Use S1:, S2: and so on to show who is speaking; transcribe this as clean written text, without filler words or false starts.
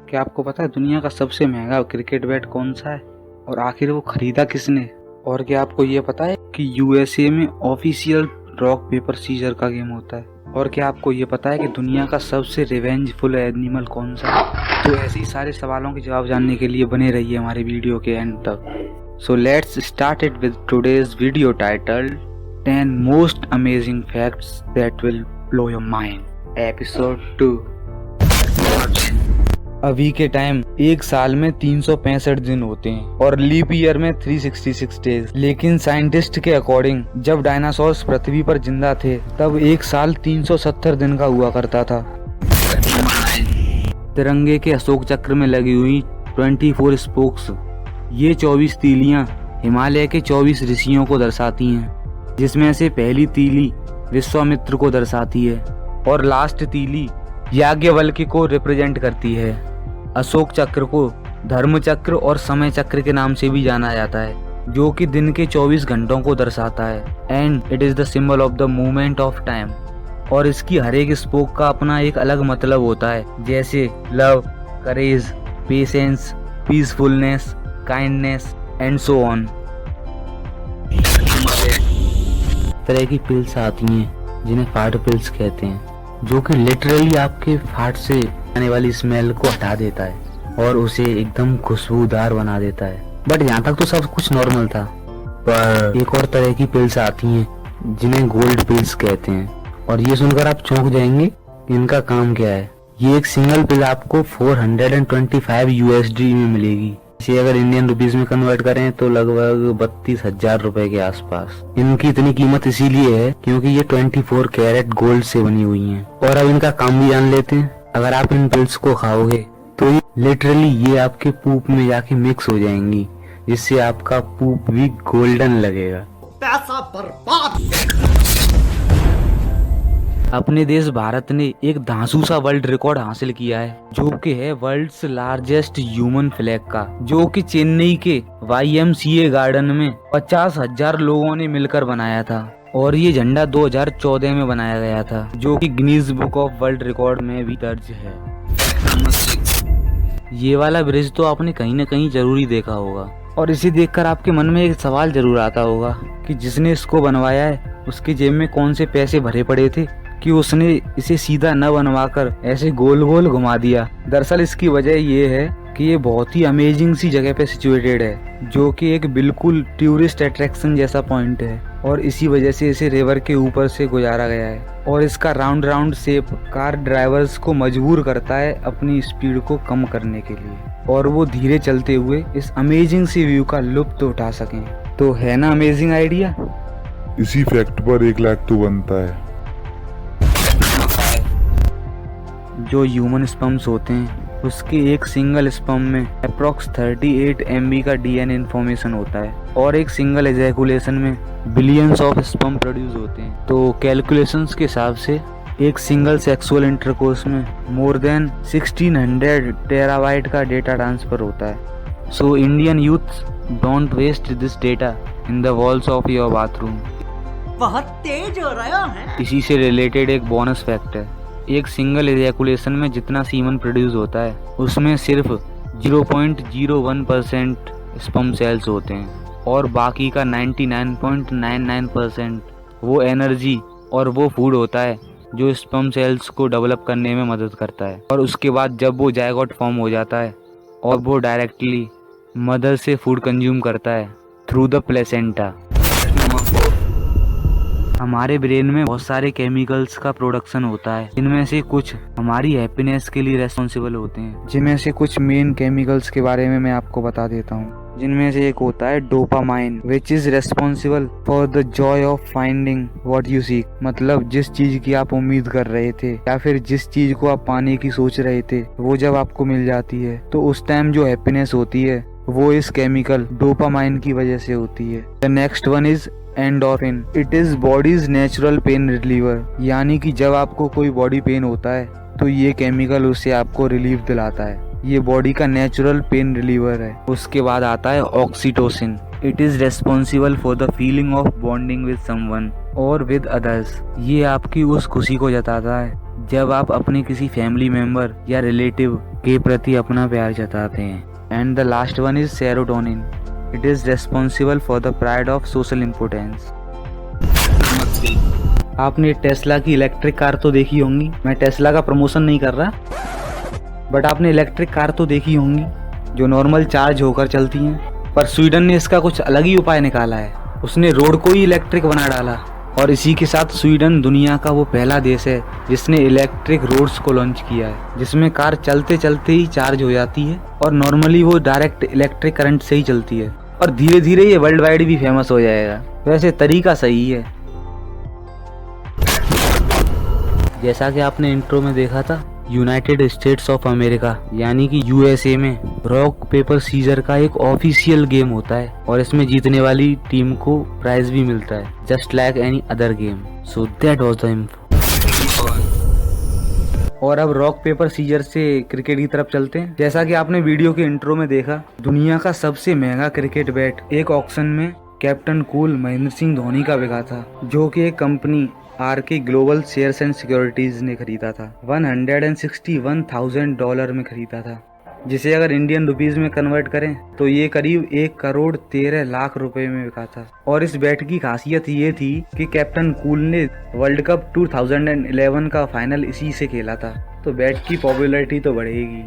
S1: क्या आपको पता है दुनिया का सबसे महंगा क्रिकेट बैट कौन सा है और आखिर वो खरीदा किसने? और क्या आपको ये पता है कि यूएसए में ऑफिशियल रॉक पेपर सीजर का गेम होता है? और क्या आपको ये पता है कि दुनिया का सबसे रिवेंजफुल एनिमल कौन सा है? तो ऐसे ही सारे सवालों के जवाब जानने के लिए बने रहिए हमारे वीडियो के एंड तक। So let's start it with today's video title 10 most amazing facts that will blow your mind, episode 2। अभी के टाइम एक साल में 365 दिन होते हैं और लीप ईयर में 366 डेज। लेकिन साइंटिस्ट के अकॉर्डिंग जब डायनासोर्स पृथ्वी पर जिंदा थे तब एक साल 370 दिन का हुआ करता था। तिरंगे के अशोक चक्र में लगी हुई 24 स्पोक्स, ये 24 तीलियां हिमालय के 24 ऋषियों को दर्शाती हैं, जिसमें से पहली तीली विश्वामित्र को दर्शाती है और लास्ट तीली याज्ञवल्क्य को रिप्रेजेंट करती है। अशोक चक्र को धर्म चक्र और समय चक्र के नाम से भी जाना जाता है, जो कि दिन के 24 घंटों को दर्शाता है and it is the symbol of the movement of time. और इसकी हर एक स्पोक का अपना एक अलग मतलब होता है, जैसे love, courage, patience, peacefulness, kindness and so on. तरह की पिल्स आती हैं जिन्हें फार्ट पिल्स कहते हैं, जो कि लिटरली आपके फार्ट से आने वाली स्मेल को हटा देता है और उसे एकदम खुशबूदार बना देता है। बट यहाँ तक तो सब कुछ नॉर्मल था, पर एक और तरह की पिल्स आती हैं जिन्हें गोल्ड पिल्स कहते हैं, और ये सुनकर आप चौंक जाएंगे कि इनका काम क्या है। ये एक सिंगल पिल आपको 425 USD में मिलेगी। इसे अगर इंडियन रुपीज में कन्वर्ट करें तो लगभग 32,000 रुपए के आसपास। इनकी इतनी कीमत इसीलिए है क्योंकि ये 24 कैरेट गोल्ड से बनी हुई हैं। और अब इनका काम भी जान लेते हैं। अगर आप इन पिल्स को खाओगे तो लिटरली ये आपके पूप में जाके मिक्स हो जाएंगी, जिससे आपका पूप भी गोल्डन लगेगा।
S2: पैसा बर्बाद।
S1: अपने देश भारत ने एक धांसू सा वर्ल्ड रिकॉर्ड हासिल किया है, जो कि है वर्ल्ड्स लार्जेस्ट ह्यूमन फ्लैग का, जो कि चेन्नई के YMCA गार्डन में 50,000 लोगों ने मिलकर बनाया था। और ये झंडा 2014 में बनाया गया था, जो कि Guinness book of world record में भी दर्ज है। ये वाला ब्रिज तो आपने कहीं न कहीं जरूरी देखा होगा, और इसे देखकर आपके मन में एक सवाल जरूर आता होगा कि जिसने इसको बनवाया है उसके जेब में कौन से पैसे भरे पड़े थे कि उसने इसे सीधा न बनवाकर ऐसे गोल गोल घुमा दिया। दरअसल इसकी वजह ये है कि ये बहुत ही अमेजिंग सी जगह पे सिचुएटेड है, जो कि एक बिल्कुल टूरिस्ट अट्रैक्शन जैसा पॉइंट है, और इसी वजह से इसे रिवर के ऊपर से गुजारा गया है। और इसका round round shape car drivers को मजबूर करता है अपनी स्पीड को कम करने के लिए, और वो धीरे चलते हुए इस अमेजिंग सी व्यू का लुत्फ उठा सकें। तो है ना अमेजिंग आइडिया?
S3: इसी फैक्ट पर 1 लाख तो बनता है।
S1: जो ह्यूमन स्पर्म्स होते हैं उसके एक सिंगल स्पर्म में अप्रॉक्स 38 MB का DNA इन्फॉर्मेशन होता है, और एक सिंगल एजैकुलेशन में बिलियंस ऑफ स्पर्म प्रोड्यूस होते हैं। तो कैलकुलेशंस के हिसाब से एक सिंगल सेक्सुअल इंटरकोर्स में मोर देन 1600 टेराबाइट का डेटा ट्रांसफर होता है। So Indian youth don't waste this data in the walls of your bathroom.
S2: बहुत तेज हो रहा है।
S1: इसी से रिलेटेड एक बोनस फैक्ट है, एक सिंगल एजैकुलेशन में जितना सीमन प्रोड्यूस होता है उसमें सिर्फ 0.01% स्पर्म सेल्स होते हैं, और बाकी का 99.99% वो एनर्जी और वो फूड होता है जो स्पर्म सेल्स को डेवलप करने में मदद करता है। और उसके बाद जब वो जायगोट फॉर्म हो जाता है और वो डायरेक्टली मदर से फूड कंज्यूम करता है थ्रू द प्लेसेंटा। हमारे ब्रेन में बहुत सारे केमिकल्स का प्रोडक्शन होता है, जिनमें से कुछ हमारी हैप्पीनेस के लिए रेस्पॉन्सिबल होते हैं। जिनमें से कुछ मेन केमिकल्स के बारे में मैं आपको बता देता हूँ, जिनमें से एक होता है dopamine, which is responsible for the Joy of finding what you seek. मतलब जिस चीज की आप उम्मीद कर रहे थे या फिर जिस चीज को आप पाने की सोच रहे थे वो जब आपको मिल जाती है तो उस टाइम जो हैप्पीनेस होती है वो इस केमिकल डोपामाइन की वजह से होती है। The next one is endorphin. It is bodies natural pain reliever, यानी कि जब आपको कोई बॉडी पेन होता है तो ये केमिकल उससे आपको रिलीफ दिलाता है। ये बॉडी का नेचुरल पेन रिलीवर है। उसके बाद आता है oxytocin. It is responsible for the feeling of bonding with someone और विद अदर्स। ये आपकी उस खुशी को जताता है जब आप अपने किसी फैमिली मेंबर या रिलेटिव के प्रति अपना प्यार जताते हैं। And the last one is serotonin. It is responsible for the pride of social importance. आपने टेस्ला की इलेक्ट्रिक कार तो देखी होंगी, मैं टेस्ला का प्रमोशन नहीं कर रहा, बट आपने इलेक्ट्रिक कार तो देखी होंगी जो नॉर्मल चार्ज होकर चलती हैं। पर स्वीडन ने इसका कुछ अलग ही उपाय निकाला है। उसने रोड को ही इलेक्ट्रिक बना डाला और इसी के साथ स्वीडन दुनिया का वो पहला देश है जिसने इलेक्ट्रिक रोड्स को लॉन्च किया है, जिसमें कार चलते चलते ही चार्ज हो जाती है और नॉर्मली वो डायरेक्ट इलेक्ट्रिक करंट से ही चलती है और धीरे धीरे ये वर्ल्ड वाइड भी फेमस हो जाएगा। वैसे तरीका सही है। जैसा कि आपने इंट्रो में देखा था, यूनाइटेड स्टेट्स ऑफ अमेरिका यानी कि यूएसए में रॉक पेपर सीजर का एक ऑफिशियल गेम होता है और इसमें जीतने वाली टीम को प्राइज भी मिलता है, just like any other game. So that was the info. और अब रॉक पेपर सीजर से क्रिकेट की तरफ चलते हैं। जैसा कि आपने वीडियो के इंट्रो में देखा, दुनिया का सबसे महंगा क्रिकेट बैट एक ऑक्शन में कैप्टन कूल महेंद्र सिंह धोनी का बिका था, जो कि एक company RK global shares and securities ने खरीदा था। $161,000 में खरीदा था, जिसे अगर इंडियन रुपीज में कन्वर्ट करें तो ये करीब 1,13,00,000 रुपए में बिका था। और इस बैट की खासियत ये थी कि कैप्टन कूल ने वर्ल्ड कप 2011 का फाइनल इसी से खेला था, तो बैट की पॉपुलैरिटी तो बढ़ेगी।